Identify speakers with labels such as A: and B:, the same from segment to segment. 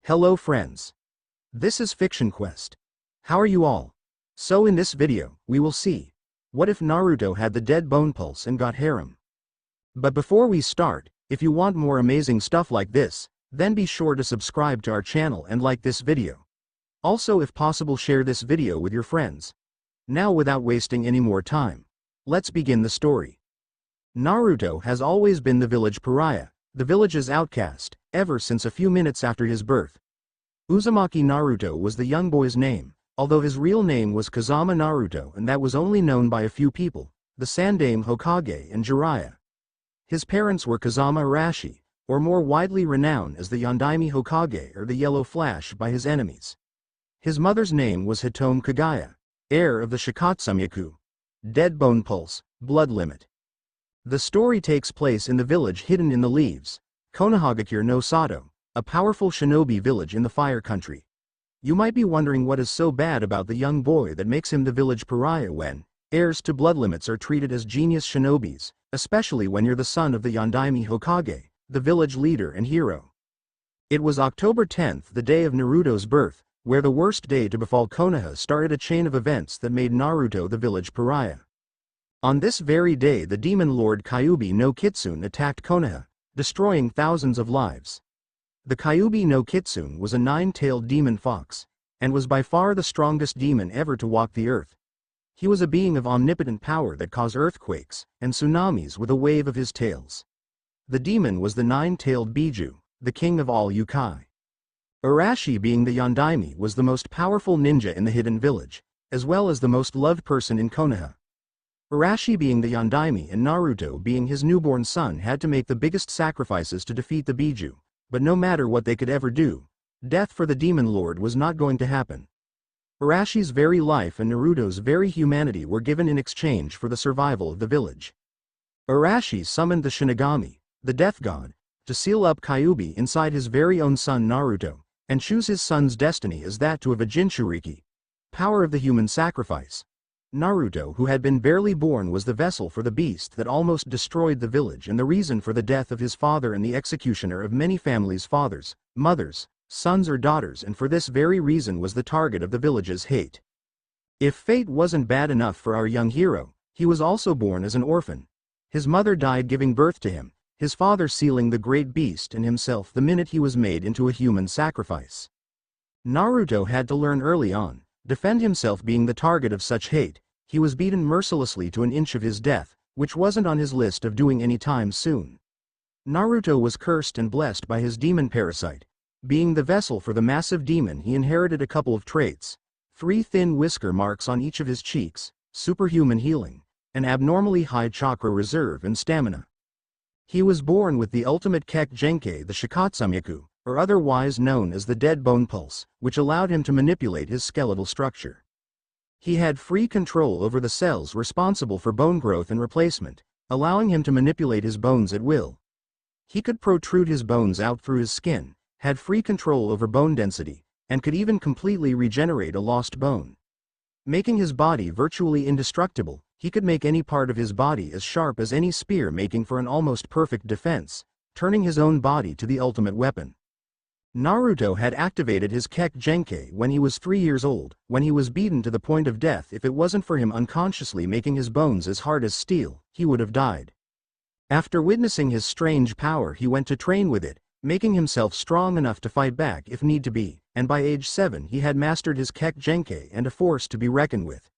A: Hello friends. This is Fiction Quest. How are you all? So in this video, we will see, what if Naruto had the dead bone pulse and got harem? But before we start, if you want more amazing stuff like this, then be sure to subscribe to our channel and like this video. Also, if possible, share this video with your friends. Now without wasting any more time, let's begin the story. Naruto has always been the village pariah, the village's outcast, ever since a few minutes after his birth. Uzumaki Naruto was the young boy's name, although his real name was Kazama Naruto, and that was only known by a few people, the Sandaime Hokage and Jiraiya. His parents were Kazama Arashi, or more widely renowned as the Yondaime Hokage or the Yellow Flash by his enemies. His mother's name was Hitome Kagaya, heir of the Shikatsumiyaku, dead bone pulse, blood limit. The story takes place in the village hidden in the leaves, Konohagakure no Sato, a powerful shinobi village in the Fire Country. You might be wondering what is so bad about the young boy that makes him the village pariah when heirs to blood limits are treated as genius shinobis, especially when you're the son of the Yondaime Hokage, the village leader and hero. It was October 10th, the day of Naruto's birth, where the worst day to befall Konoha started a chain of events that made Naruto the village pariah. On this very day, the demon lord Kyuubi no Kitsune attacked Konoha, destroying thousands of lives. The Kyuubi no Kitsune was a nine-tailed demon fox, and was by far the strongest demon ever to walk the earth. He was a being of omnipotent power that caused earthquakes and tsunamis with a wave of his tails. The demon was the nine-tailed Biju, the king of all yokai. Arashi, being the Yondaime, was the most powerful ninja in the hidden village, as well as the most loved person in Konoha. Arashi, being the Yondaime, and Naruto, being his newborn son, had to make the biggest sacrifices to defeat the Biju, but no matter what they could ever do, death for the demon lord was not going to happen. Arashi's very life and Naruto's very humanity were given in exchange for the survival of the village. Arashi summoned the Shinigami, the death god, to seal up Kyuubi inside his very own son Naruto, and choose his son's destiny as that to of a Jinchuriki, power of the human sacrifice. Naruto, who had been barely born, was the vessel for the beast that almost destroyed the village and the reason for the death of his father and the executioner of many families' fathers, mothers, sons or daughters, and for this very reason was the target of the village's hate. If fate wasn't bad enough for our young hero, he was also born as an orphan. His mother died giving birth to him, his father sealing the great beast and himself the minute he was made into a human sacrifice. Naruto had to learn early on, defend himself being the target of such hate. He was beaten mercilessly to an inch of his death, which wasn't on his list of doing any time soon. Naruto was cursed and blessed by his demon parasite. Being the vessel for the massive demon, he inherited a couple of traits: 3 thin whisker marks on each of his cheeks, superhuman healing, an abnormally high chakra reserve and stamina. He was born with the ultimate Kek Genkai, the Shikatsumiyaku, or otherwise known as the dead bone pulse, which allowed him to manipulate his skeletal structure. He had free control over the cells responsible for bone growth and replacement, allowing him to manipulate his bones at will. He could protrude his bones out through his skin, had free control over bone density, and could even completely regenerate a lost bone. Making his body virtually indestructible, he could make any part of his body as sharp as any spear, making for an almost perfect defense, turning his own body to the ultimate weapon. Naruto had activated his Kek Genkai when he was 3 years old, when he was beaten to the point of death. If it wasn't for him unconsciously making his bones as hard as steel, he would have died. After witnessing his strange power, he went to train with it, making himself strong enough to fight back if need to be, and by age 7 he had mastered his Kek Genkai and a force to be reckoned with.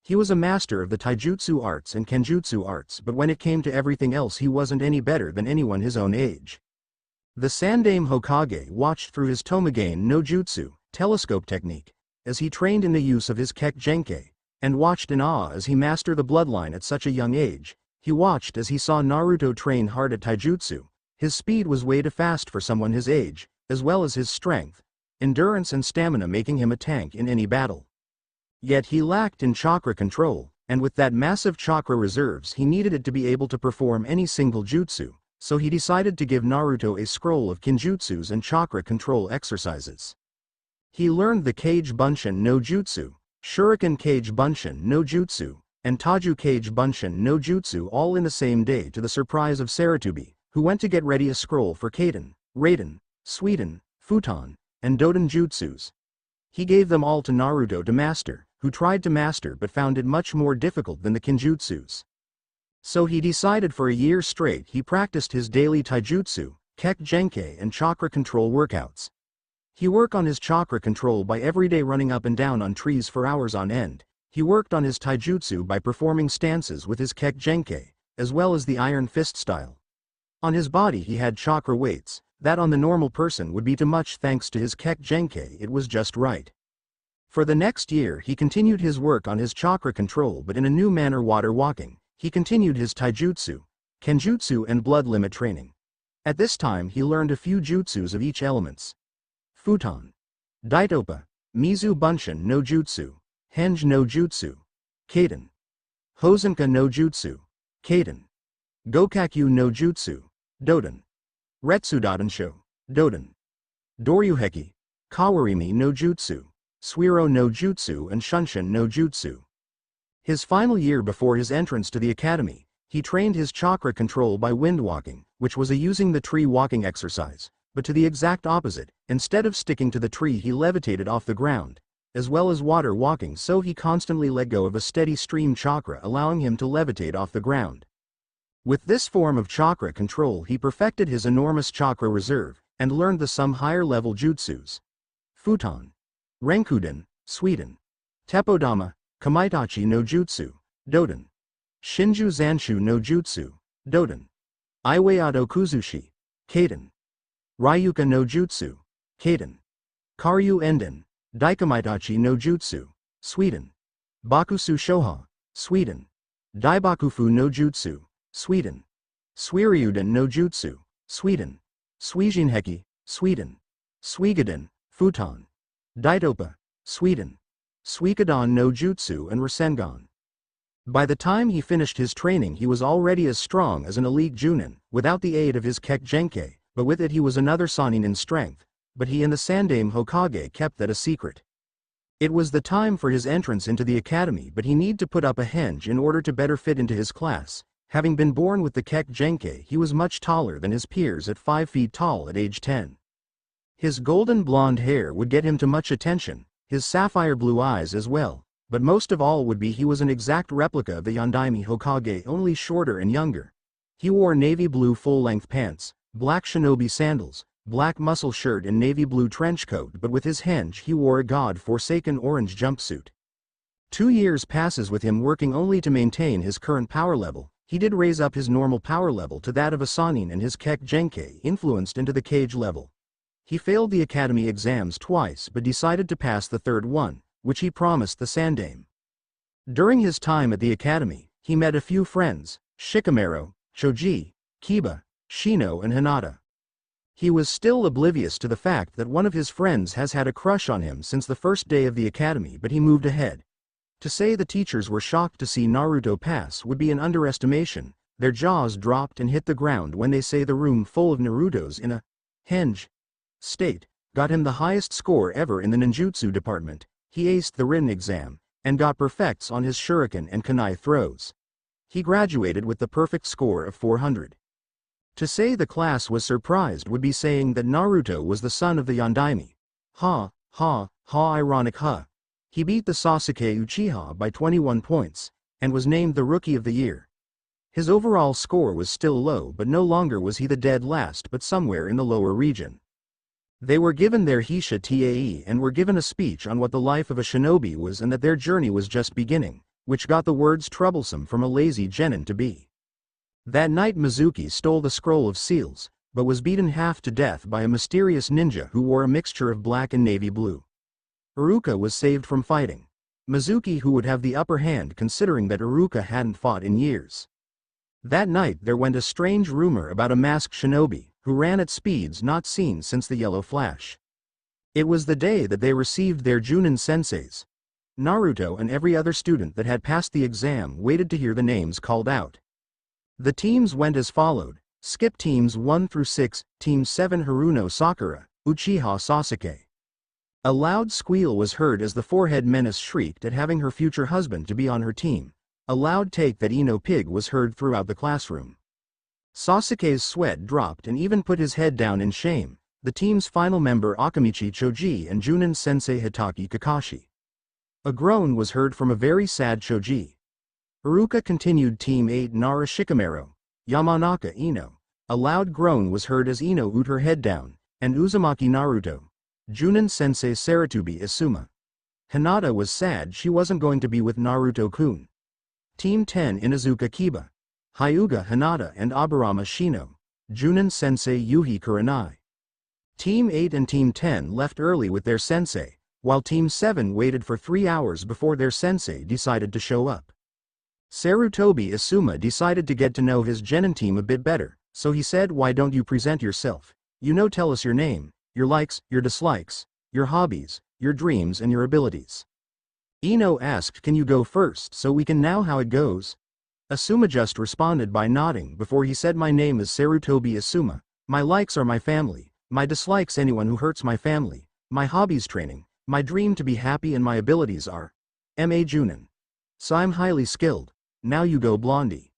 A: He was a master of the taijutsu arts and kenjutsu arts, but when it came to everything else he wasn't any better than anyone his own age. The Sandaime Hokage watched through his Tomagain no Jutsu, telescope technique, as he trained in the use of his Kek Genkai, and watched in awe as he mastered the bloodline at such a young age. He watched as he saw Naruto train hard at taijutsu. His speed was way too fast for someone his age, as well as his strength, endurance and stamina, making him a tank in any battle. Yet he lacked in chakra control, and with that massive chakra reserves he needed it to be able to perform any single jutsu. So he decided to give Naruto a scroll of kinjutsus and chakra control exercises. He learned the Kage Bunshin no Jutsu, Shuriken Kage Bunshin no Jutsu, and Taju Kage Bunshin no Jutsu all in the same day, to the surprise of Saratobi, who went to get ready a scroll for Kaden, Raiden, Suiden, Futon, and Doden jutsus. He gave them all to Naruto to master, who tried to master but found it much more difficult than the kinjutsus. So he decided for a year straight he practiced his daily taijutsu, kek genkai and chakra control workouts. He worked on his chakra control by everyday running up and down on trees for hours on end. He worked on his taijutsu by performing stances with his kek genkai, as well as the iron fist style. On his body he had chakra weights, that on the normal person would be too much. Thanks to his kek genkai it was just right. For the next year he continued his work on his chakra control but in a new manner. Water walking, he continued his taijutsu, kenjutsu and blood limit training. At this time he learned a few jutsus of each elements. Futon, Daitopa, Mizu Bunshin no Jutsu, Henge no Jutsu, Kaden, Hosenka no Jutsu, Kaden, Gokakyu no Jutsu, Doden, Retsudansho, Doden, Doryuheki, Kawarimi no Jutsu, Suiro no Jutsu and Shunshin no Jutsu. His final year before his entrance to the academy, he trained his chakra control by wind walking, which was a using the tree walking exercise, but to the exact opposite. Instead of sticking to the tree he levitated off the ground, as well as water walking, so he constantly let go of a steady stream chakra allowing him to levitate off the ground. With this form of chakra control he perfected his enormous chakra reserve, and learned the some higher level jutsus. Futon, Renkuden, Sweden, Teppodama, Kamaitachi no Jutsu, Doden, Shinju Zanshu no Jutsu, Doden, Iwayado Kuzushi, Kaden, Ryuka no Jutsu, Kaden, Karyu Enden, Daikamaitachi no Jutsu, Sweden, Bakusu Shoha, Sweden, Daibakufu no Jutsu, Sweden, Suiryuden no Jutsu, Sweden, Suijinheki, Sweden, Suigaden, Futon, Daitopa, Sweden, Suikodan no Jutsu and Rasengan. By the time he finished his training he was already as strong as an elite Junin, without the aid of his kek genkai, but with it he was another Sannin in strength, but he and the Sandaime Hokage kept that a secret. It was the time for his entrance into the academy, but he needed to put up a henge in order to better fit into his class. Having been born with the kek genkai he was much taller than his peers at 5 feet tall at age 10. His golden blonde hair would get him to much attention, his sapphire blue eyes as well, but most of all would be he was an exact replica of the Yondaime Hokage, only shorter and younger. He wore navy blue full-length pants, black shinobi sandals, black muscle shirt and navy blue trench coat, but with his henge he wore a god-forsaken orange jumpsuit. 2 years passes with him working only to maintain his current power level. He did raise up his normal power level to that of a Sannin and his kek genkai influenced into the kage level. He failed the academy exams twice but decided to pass the third one, which he promised the Sandaime. During his time at the academy, he met a few friends, Shikamaru, Choji, Kiba, Shino and Hinata. He was still oblivious to the fact that one of his friends has had a crush on him since the first day of the academy, but he moved ahead. To say the teachers were shocked to see Naruto pass would be an underestimation. Their jaws dropped and hit the ground when they say the room full of Narutos in a henge state got him the highest score ever in the ninjutsu department. He aced the written exam, and got perfects on his shuriken and kunai throws. He graduated with the perfect score of 400. To say the class was surprised would be saying that Naruto was the son of the Yondaime. Ha, ha, ha, ironic ha. He beat the Sasuke Uchiha by 21 points, and was named the Rookie of the Year. His overall score was still low, but no longer was he the dead last but somewhere in the lower region. They were given their Hisha Tae and were given a speech on what the life of a shinobi was and that their journey was just beginning, which got the words troublesome from a lazy genin to be. That night Mizuki stole the scroll of seals, but was beaten half to death by a mysterious ninja who wore a mixture of black and navy blue. Iruka was saved from fighting. Mizuki who would have the upper hand considering that Iruka hadn't fought in years. That night there went a strange rumor about a masked shinobi, who ran at speeds not seen since the Yellow Flash. It was the day that they received their Junin senseis. Naruto and every other student that had passed the exam waited to hear the names called out. The teams went as followed: Skip Teams 1 through 6, Team 7 Haruno Sakura, Uchiha Sasuke. A loud squeal was heard as the forehead menace shrieked at having her future husband to be on her team. A loud take that Ino Pig was heard throughout the classroom. Sasuke's sweat dropped and even put his head down in shame. the team's final member Akamichi Choji and Junin sensei Hitaki Kakashi. A groan was heard from a very sad Choji. Haruka continued Team 8 Nara Shikamaru, Yamanaka Ino. A loud groan was heard as Ino owed her head down, and Uzumaki Naruto. Junin sensei Saratubi Asuma. Hinata was sad she wasn't going to be with Naruto-kun. Team 10 Inazuka Kiba. Hyuga Hinata and Aburama Shino. Junin sensei Yuhi Kurenai. Team 8 and Team 10 left early with their sensei, while Team 7 waited for 3 hours before their sensei decided to show up. Sarutobi Asuma decided to get to know his genin team a bit better, so he said, "Why don't you present yourself? Tell us your name, your likes, your dislikes, your hobbies, your dreams and your abilities." Ino asked, "Can you go first so we can know how it goes?" Asuma just responded by nodding before he said, "My name is Sarutobi Asuma. My likes are my family, my dislikes anyone who hurts my family, my hobbies training, my dream to be happy and my abilities are M.A. Junin. So I'm highly skilled. Now you go Blondie."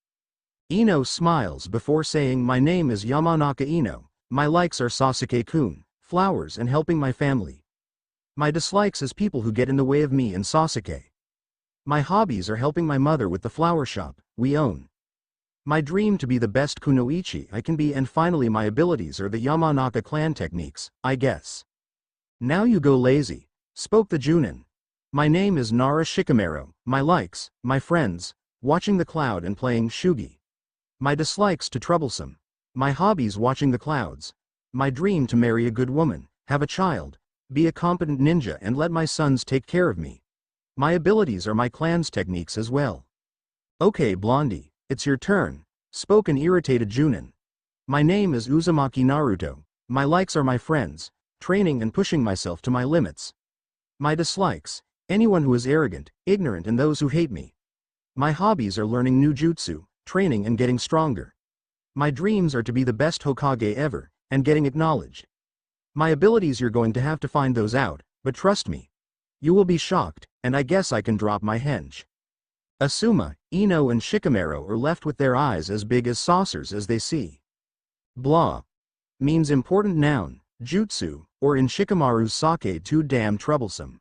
A: Ino smiles before saying, "My name is Yamanaka Ino. My likes are Sasuke-kun, flowers and helping my family. My dislikes is people who get in the way of me and Sasuke. My hobbies are helping my mother with the flower shop we own. My dream to be the best kunoichi I can be, and finally my abilities are the Yamanaka clan techniques, I guess." "Now you go lazy," spoke the Junin. "My name is Nara Shikamaru. My likes, my friends, watching the cloud and playing shugi. My dislikes to troublesome. My hobbies watching the clouds. My dream to marry a good woman, have a child, be a competent ninja and let my sons take care of me. My abilities are my clan's techniques as well." "Okay Blondie, it's your turn," spoke an irritated Junin. "My name is Uzumaki Naruto. My likes are my friends, training and pushing myself to my limits. My dislikes, anyone who is arrogant, ignorant and those who hate me. My hobbies are learning new jutsu, training and getting stronger. My dreams are to be the best Hokage ever, and getting acknowledged. My abilities, you're going to have to find those out, but trust me. You will be shocked, and I guess I can drop my henge." Asuma, Ino and Shikamaru are left with their eyes as big as saucers as they see. Blah. Means important noun, jutsu, or in Shikamaru's sake too damn troublesome.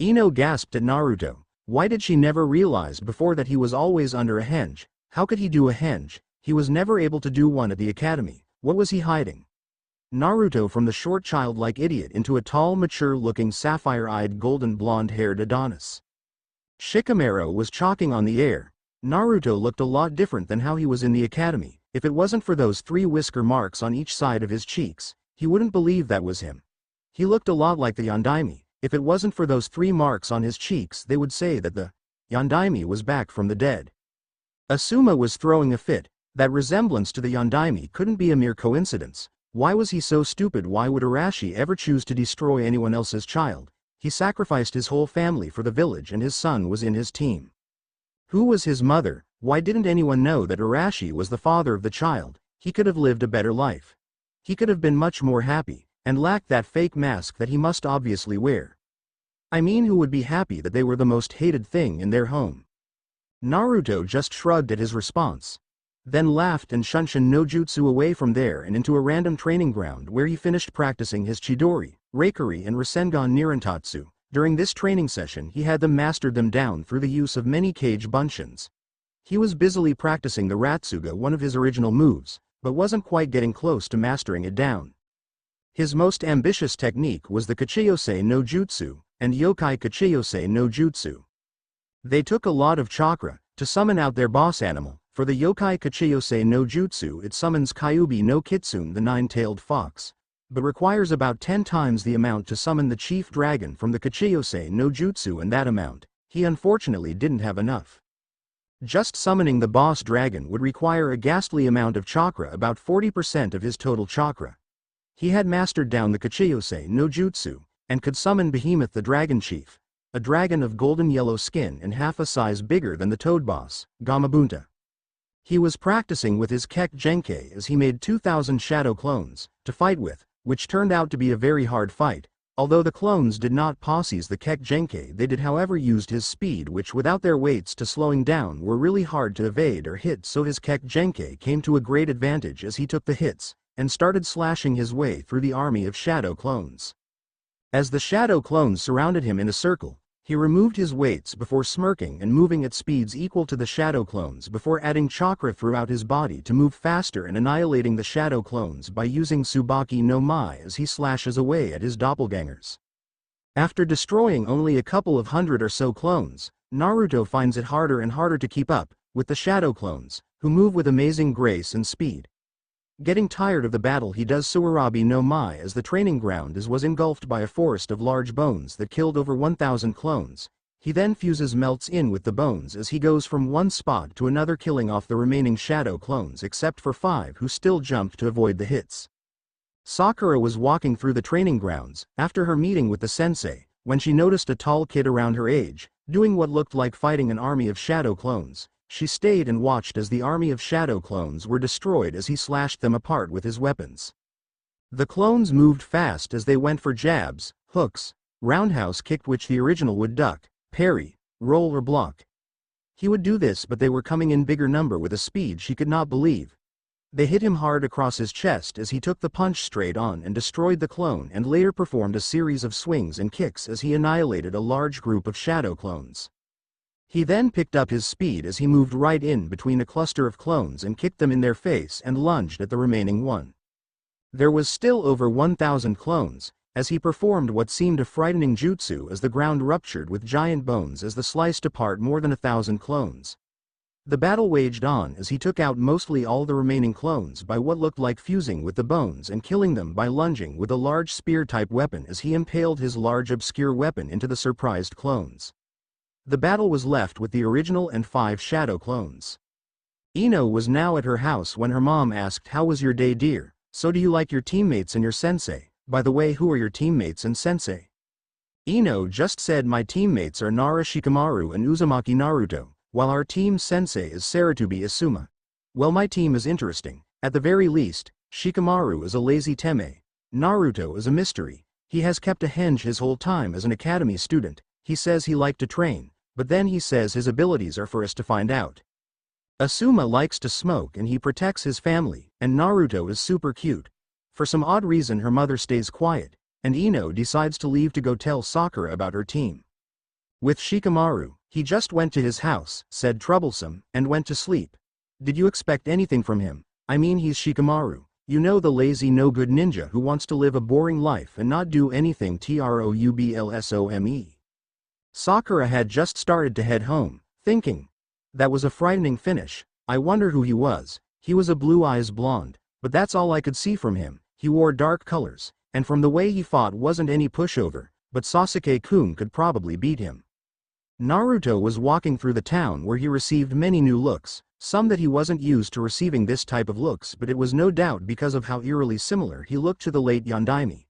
A: Ino gasped at Naruto. Why did she never realize before that he was always under a henge? How could he do a henge? He was never able to do one at the academy. What was he hiding? Naruto from the short childlike idiot into a tall mature-looking sapphire-eyed golden blonde-haired Adonis. Shikamaru was chalking on the air. Naruto looked a lot different than how he was in the academy. If it wasn't for those 3 whisker marks on each side of his cheeks, he wouldn't believe that was him. He looked a lot like the Yondaime. If it wasn't for those 3 marks on his cheeks, they would say that the Yondaime was back from the dead. Asuma was throwing a fit. That resemblance to the Yondaime couldn't be a mere coincidence. Why was he so stupid? Why would Arashi ever choose to destroy anyone else's child? He sacrificed his whole family for the village and his son was in his team. Who was his mother? Why didn't anyone know that Arashi was the father of the child? He could have lived a better life. He could have been much more happy, and lacked that fake mask that he must obviously wear. I mean, who would be happy that they were the most hated thing in their home? Naruto just shrugged at his response. Then laughed and shunshin no jutsu away from there and into a random training ground where he finished practicing his Chidori, Reikiri and Rasengan Nirantatsu. During this training session he had them mastered them down through the use of many kage bunshins. He was busily practicing the Ratsuga, one of his original moves, but wasn't quite getting close to mastering it down. His most ambitious technique was the Kachiyose no Jutsu, and Yokai Kachiyose no Jutsu. They took a lot of chakra to summon out their boss animal. For the Yokai Kachiyose no Jutsu, it summons Kyubi no Kitsune, the 9-tailed fox, but requires about 10 times the amount to summon the chief dragon from the Kachiyose no Jutsu, and that amount, he unfortunately didn't have enough. Just summoning the boss dragon would require a ghastly amount of chakra, about 40% of his total chakra. He had mastered down the Kachiyose no Jutsu, and could summon Behemoth the dragon chief, a dragon of golden yellow skin and half a size bigger than the toad boss, Gamabunta. He was practicing with his Kek Genkai as he made 2,000 shadow clones to fight with, which turned out to be a very hard fight. Although the clones did not possess the Kek Genkai, they did however used his speed, which without their weights to slowing down were really hard to evade or hit, so his Kek Genkai came to a great advantage as he took the hits. and started slashing his way through the army of shadow clones. As the shadow clones surrounded him in a circle, he removed his weights before smirking and moving at speeds equal to the shadow clones before adding chakra throughout his body to move faster and annihilating the shadow clones by using Tsubaki no Mai as he slashes away at his doppelgangers. After destroying only a couple of hundred or so clones, Naruto finds it harder and harder to keep up with the shadow clones, who move with amazing grace and speed. Getting tired of the battle, he does Suwarabi no Mai as the training ground was engulfed by a forest of large bones that killed over 1,000 clones. He then fuses melts in with the bones as he goes from one spot to another, killing off the remaining shadow clones except for 5 who still jumped to avoid the hits. Sakura was walking through the training grounds after her meeting with the sensei when she noticed a tall kid around her age doing what looked like fighting an army of shadow clones. She stayed and watched as the army of shadow clones were destroyed as he slashed them apart with his weapons. The clones moved fast as they went for jabs, hooks, roundhouse kick which the original would duck, parry, roll or block. He would do this, but they were coming in bigger number with a speed she could not believe. They hit him hard across his chest as he took the punch straight on and destroyed the clone, and later performed a series of swings and kicks as he annihilated a large group of shadow clones. He then picked up his speed as he moved right in between a cluster of clones and kicked them in their face and lunged at the remaining one. There was still over 1,000 clones, as he performed what seemed a frightening jutsu as the ground ruptured with giant bones as they sliced apart more than 1,000 clones. The battle waged on as he took out mostly all the remaining clones by what looked like fusing with the bones and killing them by lunging with a large spear-type weapon as he impaled his large obscure weapon into the surprised clones. The battle was left with the original and 5 shadow clones. Ino was now at her house when her mom asked, "How was your day, dear? So do you like your teammates and your sensei? By the way, who are your teammates and sensei?" Ino just said, "My teammates are Nara Shikamaru and Uzumaki Naruto, while our team sensei is Saratubi Asuma." "Well, my team is interesting. At the very least, Shikamaru is a lazy teme. Naruto is a mystery. He has kept a henge his whole time as an academy student. He says he liked to train, but then he says his abilities are for us to find out. Asuma likes to smoke and he protects his family, and Naruto is super cute. For some odd reason her mother stays quiet, and Ino decides to leave to go tell Sakura about her team. With Shikamaru, he just went to his house, said troublesome, and went to sleep. Did you expect anything from him? I mean, he's Shikamaru. You know, the lazy no-good ninja who wants to live a boring life and not do anything. Troublesome. Sakura had just started to head home, thinking, that was a frightening finish. I wonder who he was. He was a blue-eyes blonde, but that's all I could see from him. He wore dark colors, and from the way he fought wasn't any pushover, but Sasuke-kun could probably beat him. Naruto was walking through the town where he received many new looks, some that he wasn't used to receiving this type of looks, but it was no doubt because of how eerily similar he looked to the late Yondaime.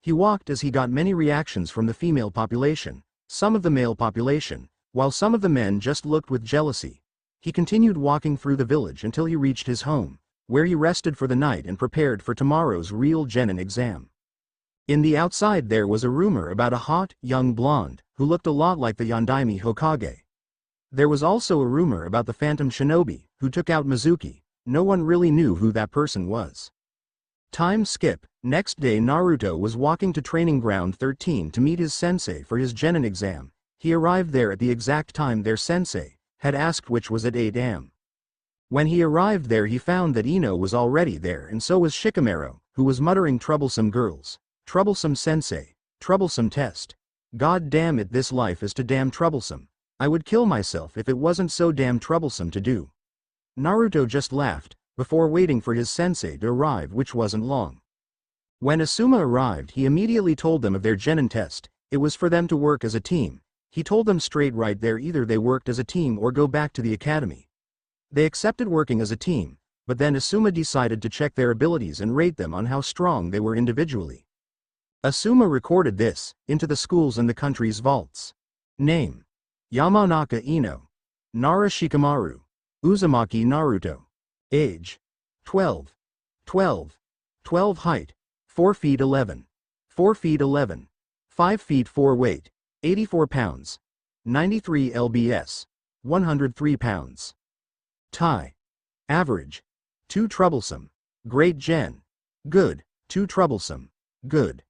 A: He walked as he got many reactions from the female population, some of the male population, while some of the men just looked with jealousy. He continued walking through the village until he reached his home, where he rested for the night and prepared for tomorrow's real genin exam. In the outside there was a rumor about a hot, young blonde, who looked a lot like the Yondaime Hokage. There was also a rumor about the phantom shinobi, who took out Mizuki. No one really knew who that person was. Time skip. Next day Naruto was walking to training ground 13 to meet his sensei for his genin exam. He arrived there at the exact time their sensei had asked, which was at 8 am. When he arrived there he found that Ino was already there, and so was Shikamaru, who was muttering, "Troublesome girls. Troublesome sensei. Troublesome test. God damn it, this life is too damn troublesome. I would kill myself if it wasn't so damn troublesome to do." Naruto just laughed, before waiting for his sensei to arrive, which wasn't long. When Asuma arrived he immediately told them of their genin test. It was for them to work as a team. He told them straight right there, either they worked as a team or go back to the academy. They accepted working as a team, but then Asuma decided to check their abilities and rate them on how strong they were individually. Asuma recorded this into the schools and the country's vaults. Name: Yamanaka Ino. Nara Shikamaru. Uzumaki Naruto. Age: 12. 12 Height: 4 feet 11. 4 feet 11. 5 feet 4 Weight: 84 pounds. 93 lbs. 103 pounds. Tai: Average. 2 Troublesome. Great Gen. Good. Too troublesome. Good.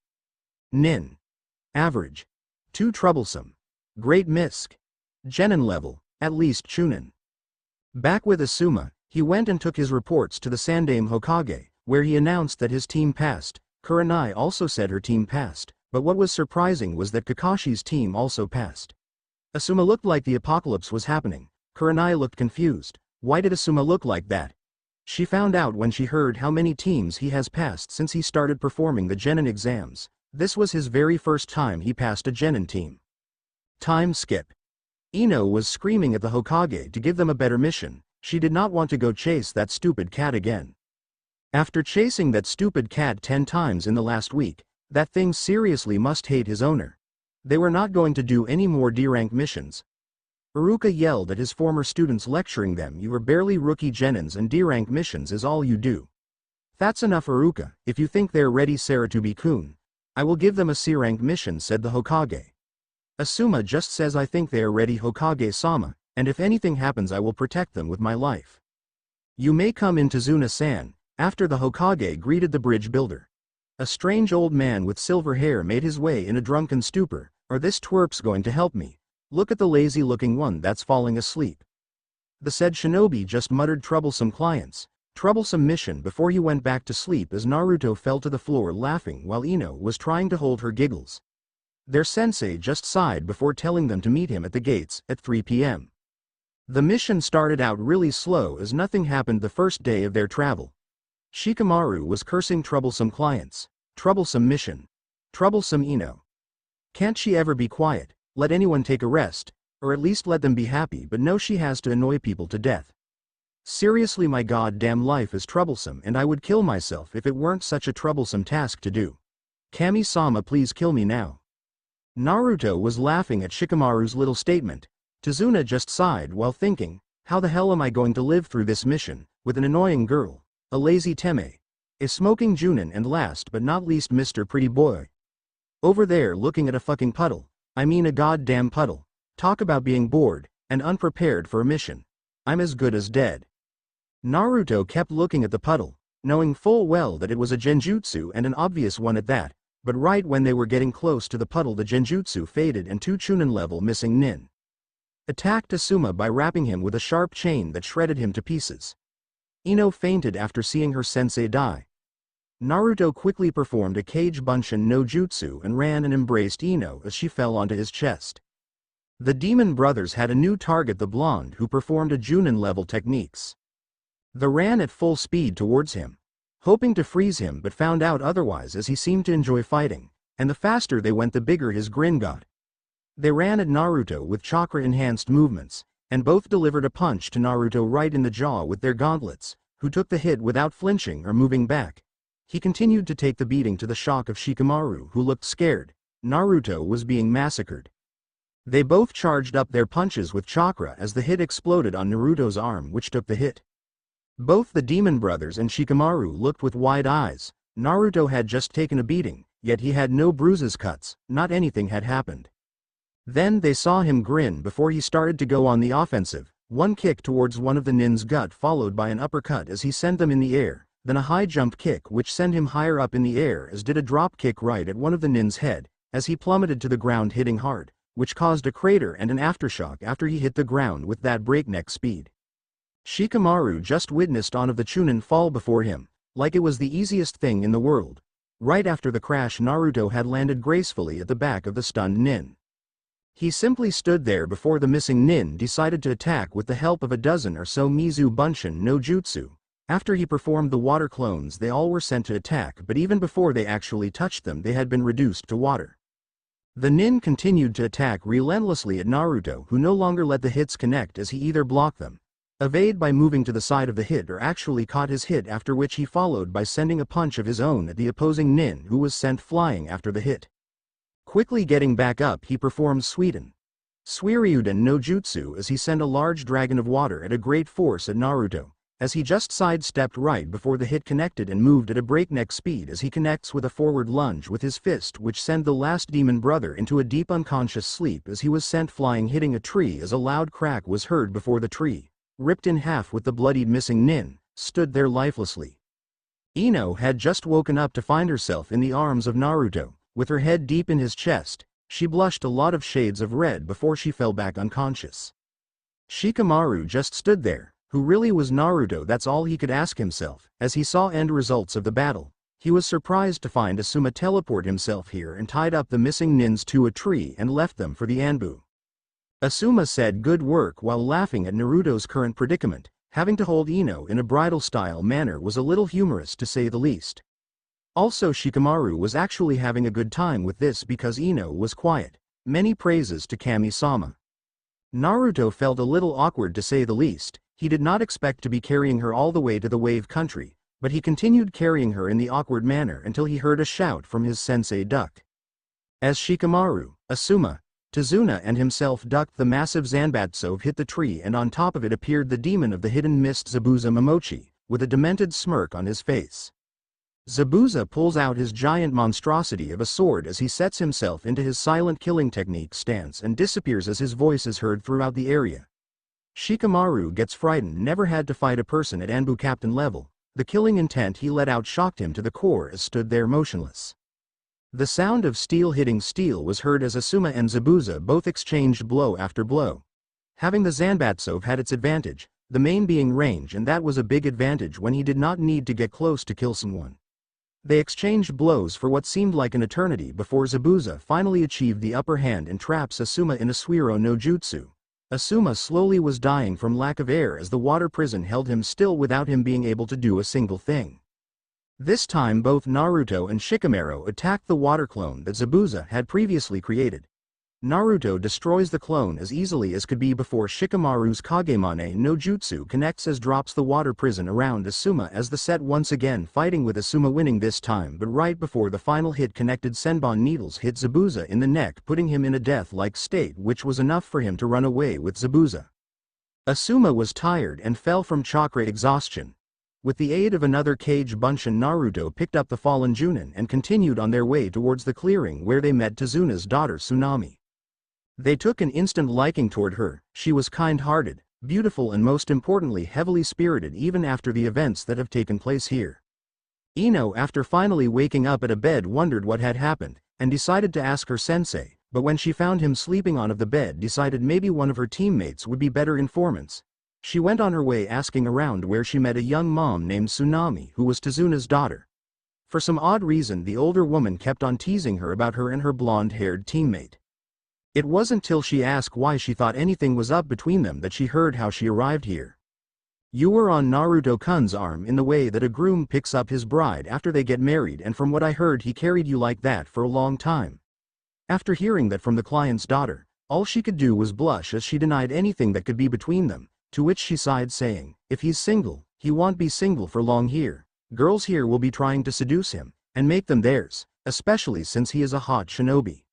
A: Nin. Average. Too troublesome. Great misc. Genin level, at least Chunin. Back with Asuma, he went and took his reports to the Sandaime Hokage, where he announced that his team passed. Kurenai also said her team passed, but what was surprising was that Kakashi's team also passed. Asuma looked like the apocalypse was happening. Kurenai looked confused. Why did Asuma look like that? She found out when she heard how many teams he has passed since he started performing the Genin exams. This was his very first time he passed a Genin team. Time skip. Ino was screaming at the Hokage to give them a better mission. She did not want to go chase that stupid cat again. After chasing that stupid cat 10 times in the last week, that thing seriously must hate his owner. They were not going to do any more D-rank missions. Iruka yelled at his former students, lecturing them, "You are barely rookie Genins and D-rank missions is all you do." "That's enough, Iruka. If you think they're ready, Saratobi-kun, I will give them a C-rank mission," said the Hokage. "Asuma just says I think they are ready, Hokage-sama, and if anything happens I will protect them with my life." "You may come in, Tazuna-san." After the Hokage greeted the bridge builder, a strange old man with silver hair made his way in a drunken stupor. "Are this twerp's going to help me? Look at the lazy-looking one that's falling asleep." The said shinobi just muttered, "Troublesome clients. Troublesome mission," before he went back to sleep as Naruto fell to the floor laughing while Ino was trying to hold her giggles. Their sensei just sighed before telling them to meet him at the gates at 3 p.m. The mission started out really slow as nothing happened the first day of their travel. Shikamaru was cursing troublesome clients. Troublesome mission. Troublesome Ino. Can't she ever be quiet, let anyone take a rest, or at least let them be happy? But no, she has to annoy people to death. Seriously, my goddamn life is troublesome and I would kill myself if it weren't such a troublesome task to do. Kami-sama, please kill me now. Naruto was laughing at Shikamaru's little statement. Tazuna just sighed while thinking, how the hell am I going to live through this mission, with an annoying girl, a lazy Teme, a smoking Junin, and last but not least Mr. Pretty Boy. Over there looking at a fucking puddle. I mean a goddamn puddle. Talk about being bored, and unprepared for a mission. I'm as good as dead. Naruto kept looking at the puddle, knowing full well that it was a genjutsu and an obvious one at that, but right when they were getting close to the puddle the genjutsu faded and 2 Chunin level missing Nin attacked Asuma by wrapping him with a sharp chain that shredded him to pieces. Ino fainted after seeing her sensei die. Naruto quickly performed a Kage Bunshin no Jutsu and ran and embraced Ino as she fell onto his chest. The demon brothers had a new target, the blonde, who performed a Junin level techniques. They ran at full speed towards him, hoping to freeze him, but found out otherwise as he seemed to enjoy fighting, and the faster they went the bigger his grin got. They ran at Naruto with chakra-enhanced movements, and both delivered a punch to Naruto right in the jaw with their gauntlets, who took the hit without flinching or moving back. He continued to take the beating to the shock of Shikamaru, who looked scared. Naruto was being massacred. They both charged up their punches with chakra as the hit exploded on Naruto's arm, which took the hit. Both the demon brothers and Shikamaru looked with wide eyes. Naruto had just taken a beating, yet he had no bruises, cuts, not anything had happened. Then they saw him grin before he started to go on the offensive, one kick towards one of the Nin's gut followed by an uppercut as he sent them in the air, then a high jump kick which sent him higher up in the air as did a drop kick right at one of the Nin's head, as he plummeted to the ground hitting hard, which caused a crater and an aftershock after he hit the ground with that breakneck speed. Shikamaru just witnessed one of the Chunin fall before him, like it was the easiest thing in the world. Right after the crash, Naruto had landed gracefully at the back of the stunned Nin. He simply stood there before the missing Nin decided to attack with the help of a dozen or so Mizu Bunshin no Jutsu. After he performed the water clones they all were sent to attack, but even before they actually touched them they had been reduced to water. The Nin continued to attack relentlessly at Naruto, who no longer let the hits connect as he either blocked them, evade by moving to the side of the hit, or actually caught his hit, after which he followed by sending a punch of his own at the opposing Nin, who was sent flying after the hit. Quickly getting back up he performed Suiryuden no Jutsu as he sent a large dragon of water at a great force at Naruto, as he just sidestepped right before the hit connected and moved at a breakneck speed as he connects with a forward lunge with his fist, which sent the last demon brother into a deep unconscious sleep as he was sent flying, hitting a tree as a loud crack was heard before the tree, ripped in half with the bloodied missing Nin, stood there lifelessly. Ino had just woken up to find herself in the arms of Naruto, with her head deep in his chest. She blushed a lot of shades of red before she fell back unconscious. Shikamaru just stood there. Who really was Naruto? That's all he could ask himself. As he saw end results of the battle, he was surprised to find Asuma teleport himself here and tied up the missing nins to a tree and left them for the Anbu. Asuma said good work while laughing at Naruto's current predicament. Having to hold Ino in a bridal-style manner was a little humorous to say the least. Also, Shikamaru was actually having a good time with this because Ino was quiet. Many praises to Kami-sama. Naruto felt a little awkward to say the least. He did not expect to be carrying her all the way to the wave country, but he continued carrying her in the awkward manner until he heard a shout from his sensei duck. As Shikamaru, Asuma, Tazuna and himself ducked, the massive Zanbatsu hit the tree, and on top of it appeared the demon of the hidden mist Zabuza Momochi, with a demented smirk on his face. Zabuza pulls out his giant monstrosity of a sword as he sets himself into his silent killing technique stance and disappears as his voice is heard throughout the area. Shikamaru gets frightened. Never had to fight a person at Anbu captain level. The killing intent he let out shocked him to the core as stood there motionless. The sound of steel hitting steel was heard as Asuma and Zabuza both exchanged blow after blow. Having the Zanbatsu had its advantage, the main being range, and that was a big advantage when he did not need to get close to kill someone. They exchanged blows for what seemed like an eternity before Zabuza finally achieved the upper hand and traps Asuma in a Suiro no Jutsu. Asuma slowly was dying from lack of air as the water prison held him still without him being able to do a single thing. This time both Naruto and Shikamaru attacked the water clone that Zabuza had previously created. Naruto destroys the clone as easily as could be before Shikamaru's Kagemane no Jutsu connects as drops the water prison around Asuma as the set once again fighting with Asuma winning this time, but right before the final hit connected Senbon needles hit Zabuza in the neck, putting him in a death-like state, which was enough for him to run away with Zabuza. Asuma was tired and fell from chakra exhaustion. With the aid of another Kage Bunshin, Naruto picked up the fallen Junin and continued on their way towards the clearing where they met Tazuna's daughter Tsunami. They took an instant liking toward her. She was kind-hearted, beautiful and most importantly heavily spirited even after the events that have taken place here. Ino, after finally waking up at a bed, wondered what had happened, and decided to ask her sensei, but when she found him sleeping on the bed decided maybe one of her teammates would be better informants. She went on her way asking around where she met a young mom named Tsunami who was Tazuna's daughter. For some odd reason the older woman kept on teasing her about her and her blonde-haired teammate. It wasn't till she asked why she thought anything was up between them that she heard how she arrived here. You were on Naruto-kun's arm in the way that a groom picks up his bride after they get married, and from what I heard he carried you like that for a long time. After hearing that from the client's daughter, all she could do was blush as she denied anything that could be between them, to which she sighed saying, if he's single, he won't be single for long here. Girls here will be trying to seduce him, and make them theirs, especially since he is a hot shinobi.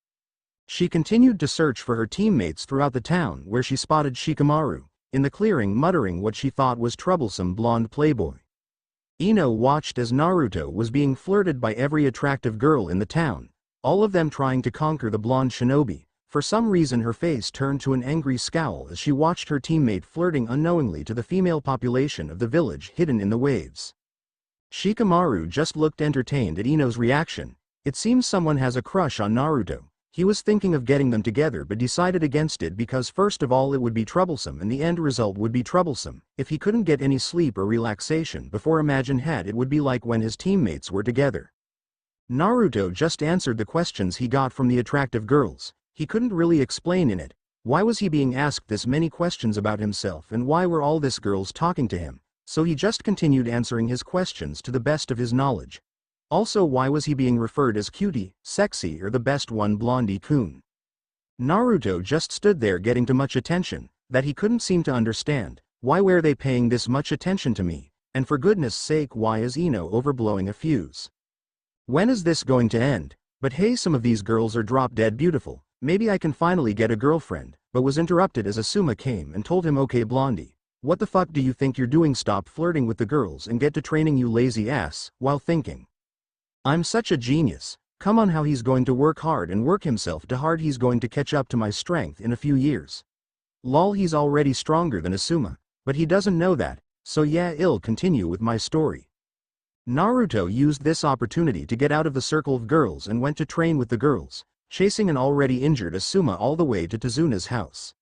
A: She continued to search for her teammates throughout the town where she spotted Shikamaru, in the clearing, muttering what she thought was troublesome blonde playboy. Ino watched as Naruto was being flirted by every attractive girl in the town, all of them trying to conquer the blonde shinobi. For some reason her face turned to an angry scowl as she watched her teammate flirting unknowingly to the female population of the village hidden in the waves. Shikamaru just looked entertained at Ino's reaction. It seems someone has a crush on Naruto. He was thinking of getting them together but decided against it because first of all it would be troublesome and the end result would be troublesome. If he couldn't get any sleep or relaxation before Imagine had, it would be like when his teammates were together. Naruto just answered the questions he got from the attractive girls. He couldn't really explain in it. Why was he being asked this many questions about himself and why were all these girls talking to him? So he just continued answering his questions to the best of his knowledge. Also, why was he being referred as cutie, sexy, or the best one, blondie-kun? Naruto just stood there getting too much attention, that he couldn't seem to understand. Why were they paying this much attention to me? And for goodness sake, why is Ino overblowing a fuse? When is this going to end? But hey, some of these girls are drop dead beautiful. Maybe I can finally get a girlfriend, but was interrupted as Asuma came and told him, okay blondie, what the fuck do you think you're doing? Stop flirting with the girls and get to training, you lazy ass, while thinking. I'm such a genius. Come on, how he's going to work hard and work himself to hard, he's going to catch up to my strength in a few years. Lol, he's already stronger than Asuma, but he doesn't know that, so yeah, I'll continue with my story. Naruto used this opportunity to get out of the circle of girls and went to train with the girls, chasing an already injured Asuma all the way to Tezuna's house.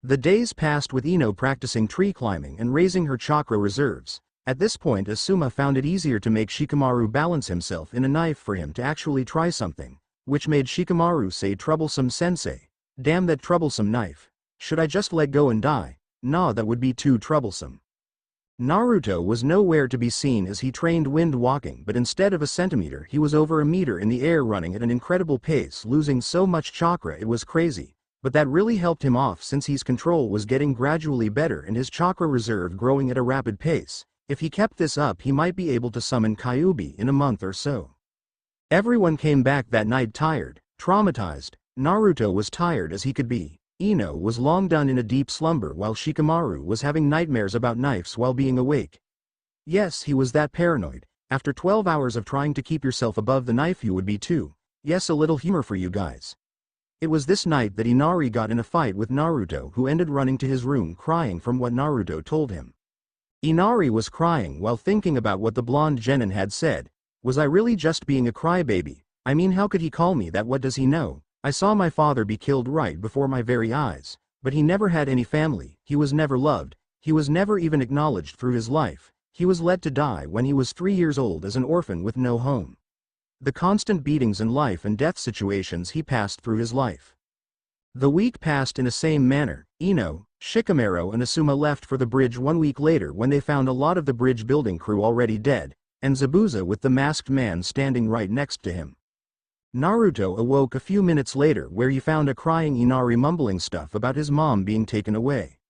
A: The days passed with Ino practicing tree climbing and raising her chakra reserves. At this point Asuma found it easier to make Shikamaru balance himself in a knife for him to actually try something, which made Shikamaru say, "Troublesome sensei. Damn that troublesome knife. Should I just let go and die? Nah, that would be too troublesome." Naruto was nowhere to be seen as he trained wind walking, but instead of a centimeter he was over a meter in the air, running at an incredible pace, losing so much chakra it was crazy. But that really helped him off since his control was getting gradually better and his chakra reserve growing at a rapid pace. If he kept this up he might be able to summon Kyuubi in a month or so. Everyone came back that night tired, traumatized. Naruto was tired as he could be. Ino was long done in a deep slumber while Shikamaru was having nightmares about knives while being awake. Yes, he was that paranoid. After 12 hours of trying to keep yourself above the knife you would be too. Yes, a little humor for you guys. It was this night that Inari got in a fight with Naruto, who ended running to his room crying from what Naruto told him. Inari was crying while thinking about what the blonde genin had said. Was I really just being a crybaby? I mean, how could he call me that? What does he know? I saw my father be killed right before my very eyes, but he never had any family, he was never loved, he was never even acknowledged through his life, he was led to die when he was 3 years old as an orphan with no home. The constant beatings and life and death situations he passed through his life. The week passed in the same manner. Ino, Shikamaru and Asuma left for the bridge 1 week later when they found a lot of the bridge building crew already dead, and Zabuza with the masked man standing right next to him. Naruto awoke a few minutes later where he found a crying Inari mumbling stuff about his mom being taken away.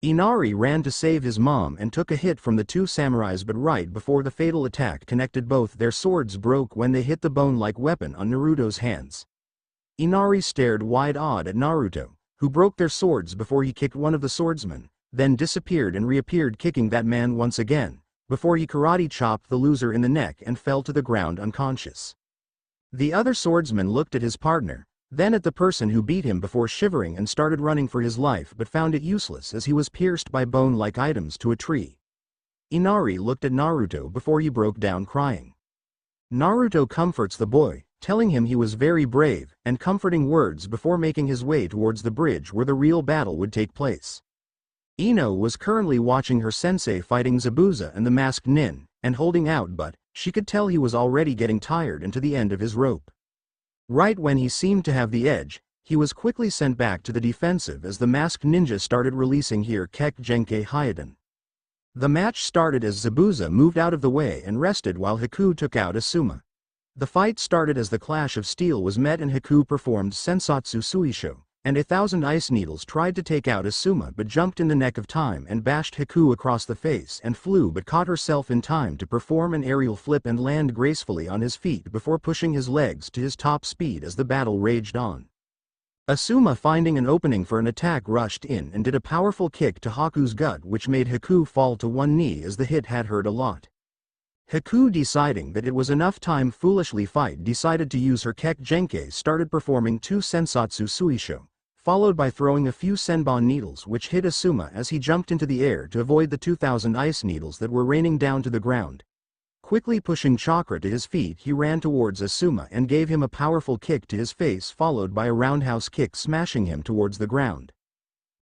A: Inari ran to save his mom and took a hit from the 2 samurais, but right before the fatal attack connected, both their swords broke when they hit the bone-like weapon on Naruto's hands. Inari stared wide-eyed at Naruto, who broke their swords before he kicked one of the swordsmen, then disappeared and reappeared kicking that man once again, before he karate chopped the loser in the neck and fell to the ground unconscious. The other swordsman looked at his partner, then at the person who beat him before shivering and started running for his life, but found it useless as he was pierced by bone-like items to a tree. Inari looked at Naruto before he broke down crying. Naruto comforts the boy, telling him he was very brave, and comforting words before making his way towards the bridge where the real battle would take place. Ino was currently watching her sensei fighting Zabuza and the masked nin, and holding out, but she could tell he was already getting tired and to the end of his rope. Right when he seemed to have the edge, he was quickly sent back to the defensive as the masked ninja started releasing Kek Genkai Hyoden. The match started as Zabuza moved out of the way and rested while Haku took out Asuma. The fight started as the clash of steel was met and Haku performed Sensatsu Suisho, and 1,000 ice needles tried to take out Asuma but jumped in the neck of time and bashed Haku across the face and flew but caught herself in time to perform an aerial flip and land gracefully on his feet before pushing his legs to his top speed as the battle raged on. Asuma, finding an opening for an attack, rushed in and did a powerful kick to Haku's gut, which made Haku fall to one knee as the hit had hurt a lot. Haku, deciding that it was enough time foolishly fight, decided to use her Kek Genkai, started performing 2 Sensatsu Suisho, followed by throwing a few Senbon needles which hit Asuma as he jumped into the air to avoid the 2,000 ice needles that were raining down to the ground. Quickly pushing chakra to his feet, he ran towards Asuma and gave him a powerful kick to his face, followed by a roundhouse kick smashing him towards the ground.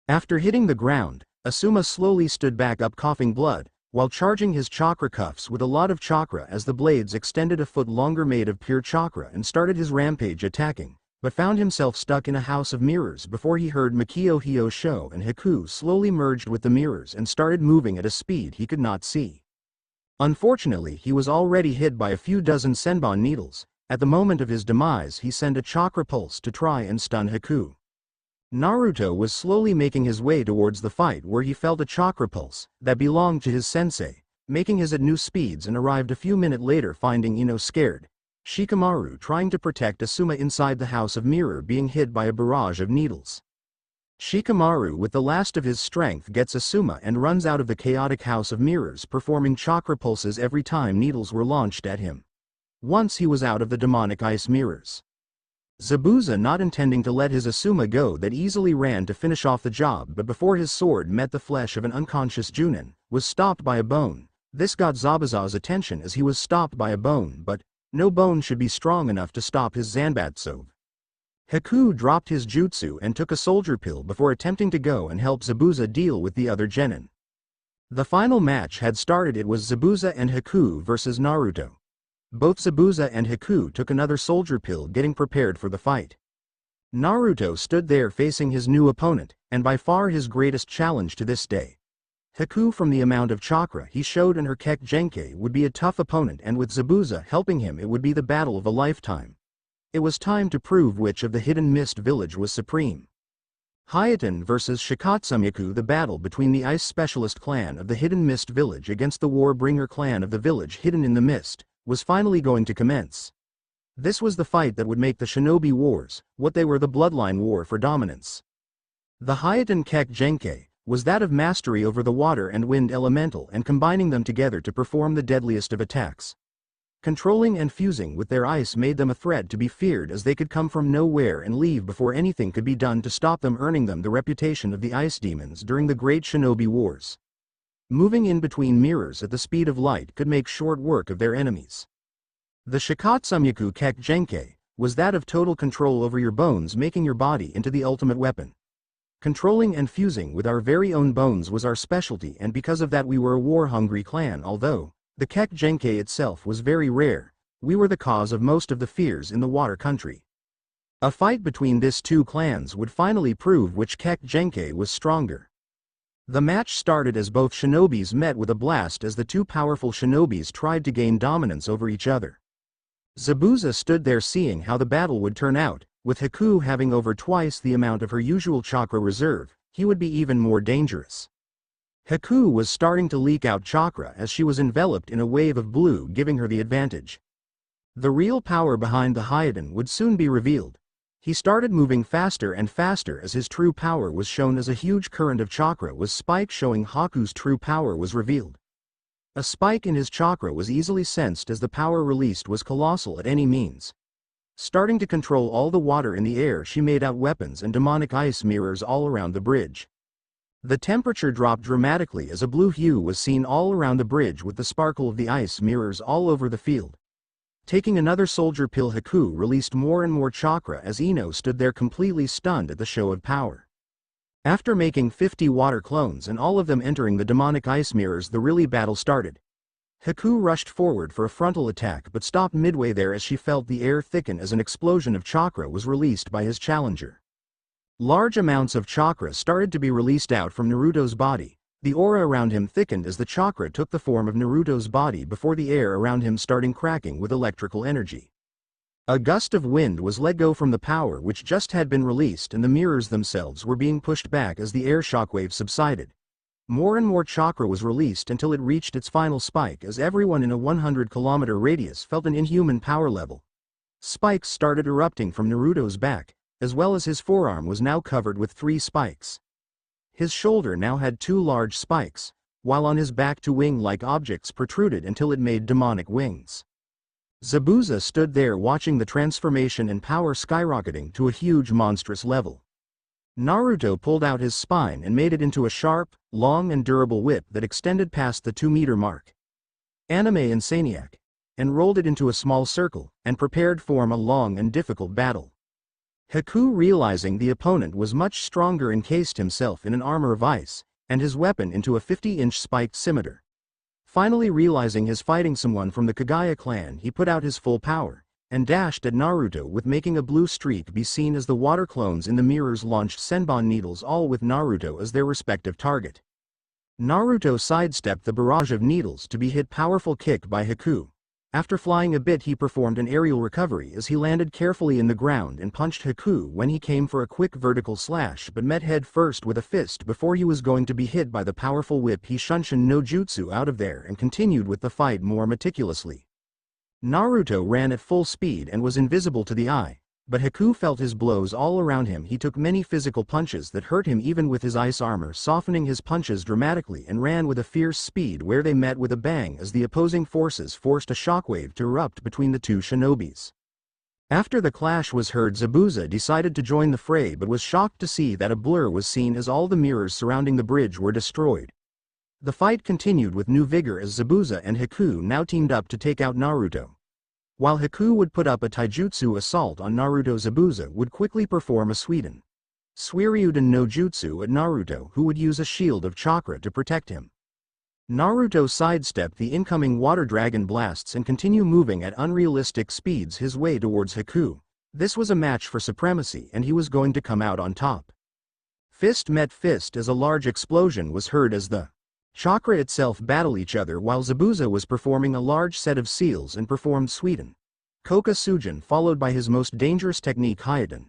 A: After hitting the ground, Asuma slowly stood back up coughing blood, while charging his chakra cuffs with a lot of chakra as the blades extended a foot longer made of pure chakra and started his rampage attacking, but found himself stuck in a house of mirrors before he heard Makio Hyo show, and Haku slowly merged with the mirrors and started moving at a speed he could not see. Unfortunately, he was already hit by a few dozen Senbon needles. At the moment of his demise, he sent a chakra pulse to try and stun Haku. Naruto was slowly making his way towards the fight where he felt a chakra pulse that belonged to his sensei, making his at new speeds, and arrived a few minutes later, finding Ino scared. Shikamaru trying to protect Asuma inside the house of mirror being hit by a barrage of needles. Shikamaru with the last of his strength gets Asuma and runs out of the chaotic house of mirrors, performing chakra pulses every time needles were launched at him. Once he was out of the demonic ice mirrors, Zabuza, not intending to let his Asuma go that easily, ran to finish off the job, but before his sword met the flesh of an unconscious Junin, was stopped by a bone. This got Zabuza's attention as he was stopped by a bone, but no bone should be strong enough to stop his Zanbatsov. Haku dropped his jutsu and took a soldier pill before attempting to go and help Zabuza deal with the other genin. The final match had started. It was Zabuza and Haku versus Naruto. Both Zabuza and Haku took another soldier pill, getting prepared for the fight. Naruto stood there facing his new opponent, and by far his greatest challenge to this day. Haku, from the amount of chakra he showed in her Kek Genkai, would be a tough opponent, and with Zabuza helping him it would be the battle of a lifetime. It was time to prove which of the Hidden Mist Village was supreme. Hayaten versus Shikatsumyaku. The battle between the Ice Specialist clan of the Hidden Mist Village against the Warbringer clan of the village hidden in the mist was finally going to commence. This was the fight that would make the Shinobi Wars what they were, the bloodline war for dominance. The Hayaten Kek Genkai was that of mastery over the water and wind elemental and combining them together to perform the deadliest of attacks. Controlling and fusing with their ice made them a threat to be feared, as they could come from nowhere and leave before anything could be done to stop them, earning them the reputation of the ice demons during the Great Shinobi Wars. Moving in between mirrors at the speed of light could make short work of their enemies. The Shikatsumyaku Kek Genkai was that of total control over your bones, making your body into the ultimate weapon. Controlling and fusing with our very own bones was our specialty, and because of that we were a war-hungry clan. Although the Kek Genkai itself was very rare, we were the cause of most of the fears in the water country. A fight between these two clans would finally prove which Kek Genkai was stronger. The match started as both shinobis met with a blast as the two powerful shinobis tried to gain dominance over each other. Zabuza stood there seeing how the battle would turn out. With Haku having over twice the amount of her usual chakra reserve, he would be even more dangerous. Haku was starting to leak out chakra as she was enveloped in a wave of blue, giving her the advantage. The real power behind the Hayaten would soon be revealed. He started moving faster and faster as his true power was shown, as a huge current of chakra was spiked, showing Haku's true power was revealed. A spike in his chakra was easily sensed as the power released was colossal at any means. Starting to control all the water in the air, she made out weapons and demonic ice mirrors all around the bridge. The temperature dropped dramatically as a blue hue was seen all around the bridge, with the sparkle of the ice mirrors all over the field. Taking another soldier pill, Haku released more and more chakra as Ino stood there completely stunned at the show of power. After making 50 water clones and all of them entering the demonic ice mirrors, the really battle started. Haku rushed forward for a frontal attack but stopped midway there as she felt the air thicken as an explosion of chakra was released by his challenger. Large amounts of chakra started to be released out from Naruto's body. The aura around him thickened as the chakra took the form of Naruto's body, before the air around him starting cracking with electrical energy. A gust of wind was let go from the power which just had been released, and the mirrors themselves were being pushed back as the air shockwave subsided. More and more chakra was released until it reached its final spike, as everyone in a 100-kilometer radius felt an inhuman power level. Spikes started erupting from Naruto's back, as well as his forearm was now covered with 3 spikes. His shoulder now had 2 large spikes, while on his back 2 wing-like objects protruded until it made demonic wings. Zabuza stood there watching the transformation and power skyrocketing to a huge monstrous level. Naruto pulled out his spine and made it into a sharp, long and durable whip that extended past the 2-meter mark. Anime Insaniac, and rolled it into a small circle, and prepared for a long and difficult battle. Haku, realizing the opponent was much stronger, encased himself in an armor of ice, and his weapon into a 50-inch spiked scimitar. Finally realizing his fighting someone from the Kagaya clan, he put out his full power, and dashed at Naruto, with making a blue streak be seen as the water clones in the mirrors launched Senbon needles, all with Naruto as their respective target. Naruto sidestepped the barrage of needles to be hit powerful kick by Haku. After flying a bit, he performed an aerial recovery as he landed carefully in the ground and punched Haku when he came for a quick vertical slash, but met head first with a fist before he was going to be hit by the powerful whip. He Shunshin no Jutsu out of there and continued with the fight more meticulously. Naruto ran at full speed and was invisible to the eye, but Haku felt his blows all around him. He took many physical punches that hurt him even with his ice armor, softening his punches dramatically, and ran with a fierce speed where they met with a bang as the opposing forces forced a shockwave to erupt between the 2 shinobis. After the clash was heard, Zabuza decided to join the fray but was shocked to see that a blur was seen as all the mirrors surrounding the bridge were destroyed. The fight continued with new vigor as Zabuza and Haku now teamed up to take out Naruto. While Haku would put up a taijutsu assault on Naruto, Zabuza would quickly perform a Suiryuden no Jutsu at Naruto, who would use a shield of chakra to protect him. Naruto sidestepped the incoming water dragon blasts and continued moving at unrealistic speeds his way towards Haku. This was a match for supremacy and he was going to come out on top. Fist met fist as a large explosion was heard as the chakra itself battle each other while Zabuza was performing a large set of seals and performed Suiden Koka Sujin, followed by his most dangerous technique Hyuden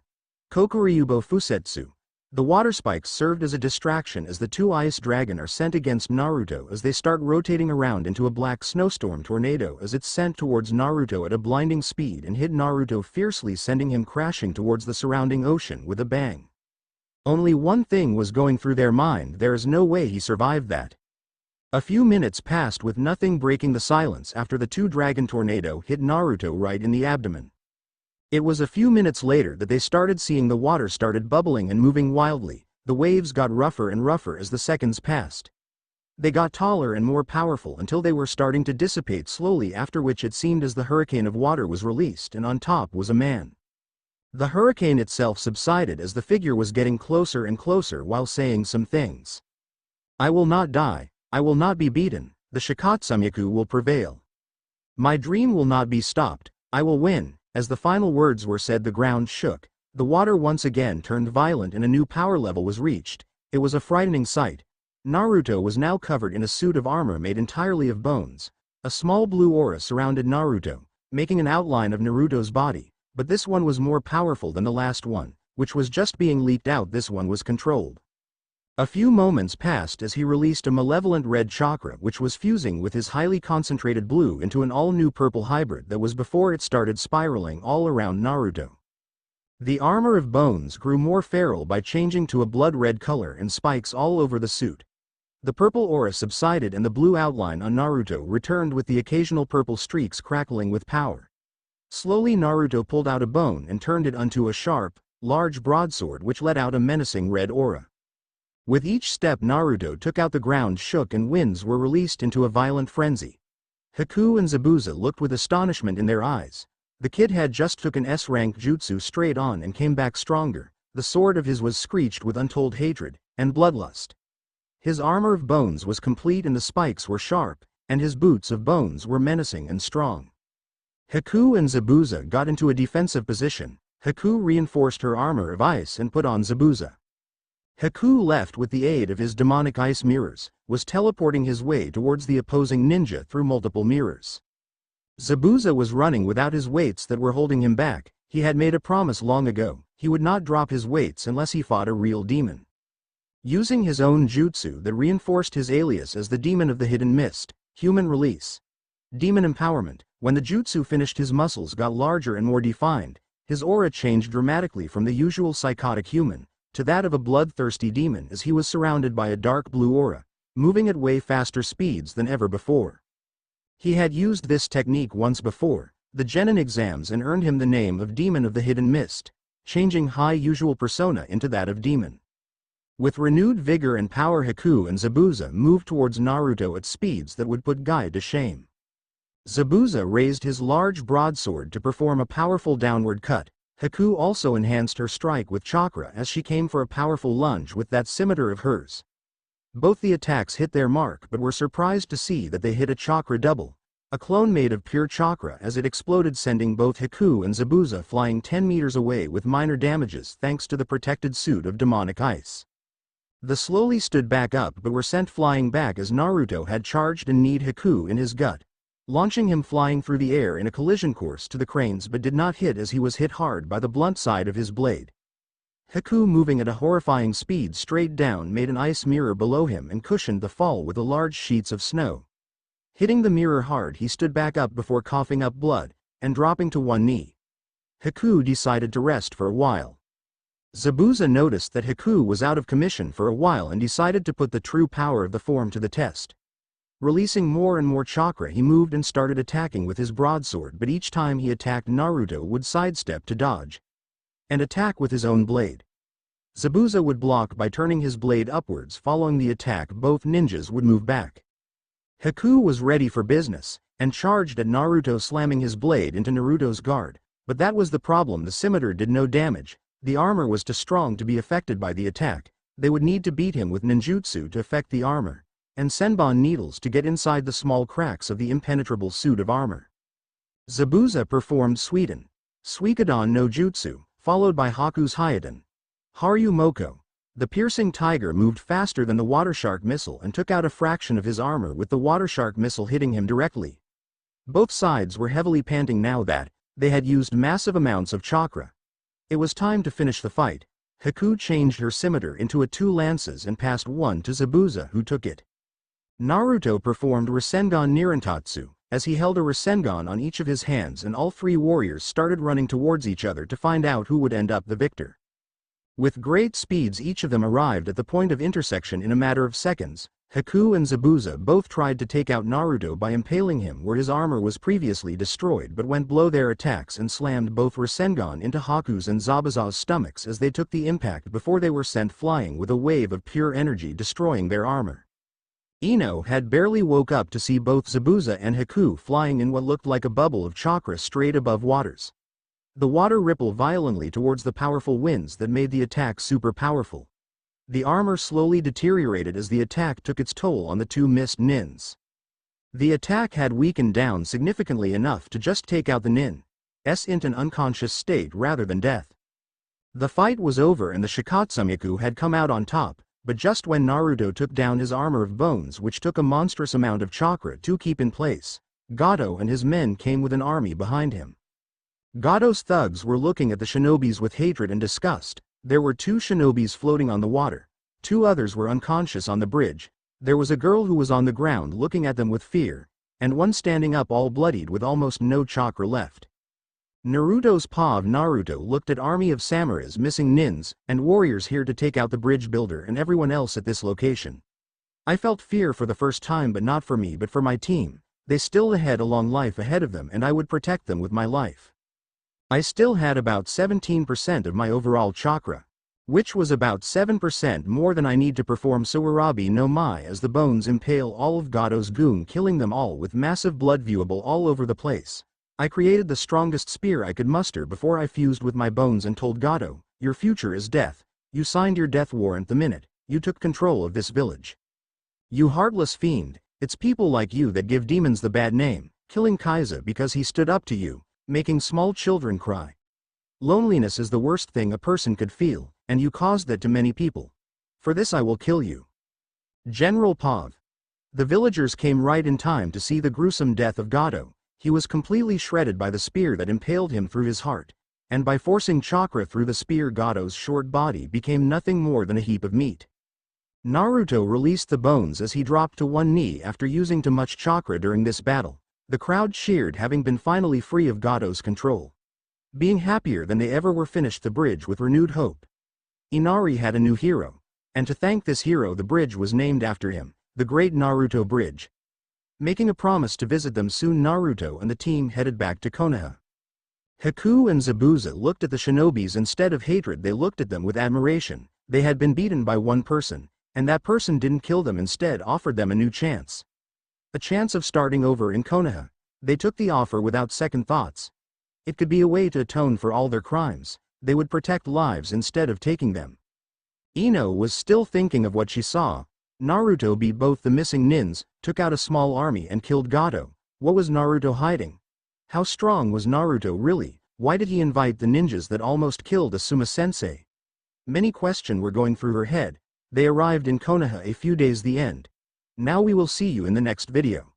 A: Kokuryubo Fusetsu. The water spikes served as a distraction as the two ice dragon are sent against Naruto as they start rotating around into a black snowstorm tornado as it's sent towards Naruto at a blinding speed and hit Naruto fiercely, sending him crashing towards the surrounding ocean with a bang. Only one thing was going through their mind: there is no way he survived that. A few minutes passed with nothing breaking the silence after the two dragon tornado hit Naruto right in the abdomen. It was a few minutes later that they started seeing the water started bubbling and moving wildly. The waves got rougher and rougher as the seconds passed. They got taller and more powerful until they were starting to dissipate slowly, after which it seemed as the hurricane of water was released and on top was a man. The hurricane itself subsided as the figure was getting closer and closer while saying some things. "I will not die, I will not be beaten, the Shikatsumiku will prevail. My dream will not be stopped, I will win." As the final words were said, the ground shook, the water once again turned violent and a new power level was reached. It was a frightening sight. Naruto was now covered in a suit of armor made entirely of bones. A small blue aura surrounded Naruto, making an outline of Naruto's body, but this one was more powerful than the last one, which was just being leaked out. This one was controlled. A few moments passed as he released a malevolent red chakra which was fusing with his highly concentrated blue into an all-new purple hybrid that was before it started spiraling all around Naruto. The armor of bones grew more feral by changing to a blood-red color and spikes all over the suit. The purple aura subsided and the blue outline on Naruto returned with the occasional purple streaks crackling with power. Slowly Naruto pulled out a bone and turned it onto a sharp, large broadsword which let out a menacing red aura. With each step Naruto took out, the ground shook and winds were released into a violent frenzy. Haku and Zabuza looked with astonishment in their eyes. The kid had just took an S-rank jutsu straight on and came back stronger. The sword of his was screeched with untold hatred and bloodlust. His armor of bones was complete and the spikes were sharp, and his boots of bones were menacing and strong. Haku and Zabuza got into a defensive position. Haku reinforced her armor of ice and put on Zabuza. Haku left with the aid of his demonic ice mirrors, was teleporting his way towards the opposing ninja through multiple mirrors. Zabuza was running without his weights that were holding him back. He had made a promise long ago: he would not drop his weights unless he fought a real demon. Using his own jutsu that reinforced his alias as the Demon of the Hidden Mist, Human Release, Demon Empowerment. When the jutsu finished, his muscles got larger and more defined. His aura changed dramatically from the usual psychotic human to that of a bloodthirsty demon as he was surrounded by a dark blue aura, moving at way faster speeds than ever before. He had used this technique once before, the Genin exams, and earned him the name of Demon of the Hidden Mist, changing high usual persona into that of demon. With renewed vigor and power, Haku and Zabuza moved towards Naruto at speeds that would put Guy to shame. Zabuza raised his large broadsword to perform a powerful downward cut. Haku also enhanced her strike with chakra as she came for a powerful lunge with that scimitar of hers. Both the attacks hit their mark, but were surprised to see that they hit a chakra double, a clone made of pure chakra, as it exploded, sending both Haku and Zabuza flying 10 meters away with minor damages thanks to the protected suit of demonic ice. The slowly stood back up but were sent flying back as Naruto had charged and kneed Haku in his gut, launching him flying through the air in a collision course to the cranes, but did not hit as he was hit hard by the blunt side of his blade. Haku, moving at a horrifying speed straight down, made an ice mirror below him and cushioned the fall with the large sheets of snow. Hitting the mirror hard, he stood back up before coughing up blood and dropping to one knee. Haku decided to rest for a while. Zabuza noticed that Haku was out of commission for a while and decided to put the true power of the form to the test. Releasing more and more chakra, he moved and started attacking with his broadsword, but each time he attacked, Naruto would sidestep to dodge and attack with his own blade. Zabuza would block by turning his blade upwards. Following the attack, both ninjas would move back. Haku was ready for business, and charged at Naruto, slamming his blade into Naruto's guard. But that was the problem, the scimitar did no damage. The armor was too strong to be affected by the attack. They would need to beat him with ninjutsu to affect the armor, and senbon needles to get inside the small cracks of the impenetrable suit of armor. Zabuza performed Suikoden no Jutsu, followed by Haku's Hyoden. Haryu Moko. The piercing tiger moved faster than the water shark missile and took out a fraction of his armor, with the water shark missile hitting him directly. Both sides were heavily panting now that they had used massive amounts of chakra. It was time to finish the fight. Haku changed her scimitar into a 2 lances and passed one to Zabuza, who took it. Naruto performed Rasengan Nirantatsu, as he held a Rasengan on each of his hands, and all 3 warriors started running towards each other to find out who would end up the victor. With great speeds, each of them arrived at the point of intersection in a matter of seconds. Haku and Zabuza both tried to take out Naruto by impaling him where his armor was previously destroyed, but went below their attacks and slammed both Rasengan into Haku's and Zabuza's stomachs as they took the impact before they were sent flying with a wave of pure energy, destroying their armor. Ino had barely woke up to see both Zabuza and Haku flying in what looked like a bubble of chakra straight above waters. The water rippled violently towards the powerful winds that made the attack super powerful. The armor slowly deteriorated as the attack took its toll on the 2 mist nins. The attack had weakened down significantly enough to just take out the nin's into an unconscious state rather than death. The fight was over and the Shikatsumiku had come out on top, but just when Naruto took down his armor of bones, which took a monstrous amount of chakra to keep in place, Gato and his men came with an army behind him. Gato's thugs were looking at the shinobis with hatred and disgust. There were 2 shinobis floating on the water. 2 others were unconscious on the bridge. There was a girl who was on the ground looking at them with fear, and one standing up all bloodied with almost no chakra left. Naruto's Pa of Naruto looked at army of samurais, missing nins and warriors here to take out the bridge builder and everyone else at this location. I felt fear for the first time, but not for me but for my team. They still had a long life ahead of them and I would protect them with my life. I still had about 17% of my overall chakra, which was about 7% more than I need to perform Sawarabi no Mai as the bones impale all of Gato's goon, killing them all with massive blood viewable all over the place. I created the strongest spear I could muster before I fused with my bones and told Gato, "Your future is death. You signed your death warrant the minute you took control of this village. You heartless fiend, it's people like you that give demons the bad name, killing Kaiza because he stood up to you, making small children cry. Loneliness is the worst thing a person could feel, and you caused that to many people. For this I will kill you." General Pav. The villagers came right in time to see the gruesome death of Gato. He was completely shredded by the spear that impaled him through his heart, and by forcing chakra through the spear, Gato's short body became nothing more than a heap of meat. Naruto released the bones as he dropped to one knee after using too much chakra during this battle. The crowd cheered, having been finally free of Gato's control. Being happier than they ever were, finished the bridge with renewed hope. Inari had a new hero, and to thank this hero the bridge was named after him, the Great Naruto Bridge. Making a promise to visit them soon, Naruto and the team headed back to Konoha. Haku and Zabuza looked at the shinobis. Instead of hatred, they looked at them with admiration. They had been beaten by one person, and that person didn't kill them, instead offered them a new chance. A chance of starting over in Konoha. They took the offer without second thoughts. It could be a way to atone for all their crimes. They would protect lives instead of taking them. Ino was still thinking of what she saw. Naruto beat both the missing nins, took out a small army and killed Gato. What was Naruto hiding? How strong was Naruto really? Why did he invite the ninjas that almost killed Asuma-sensei? Many questions were going through her head. They arrived in Konoha a few days the end. Now we will see you in the next video.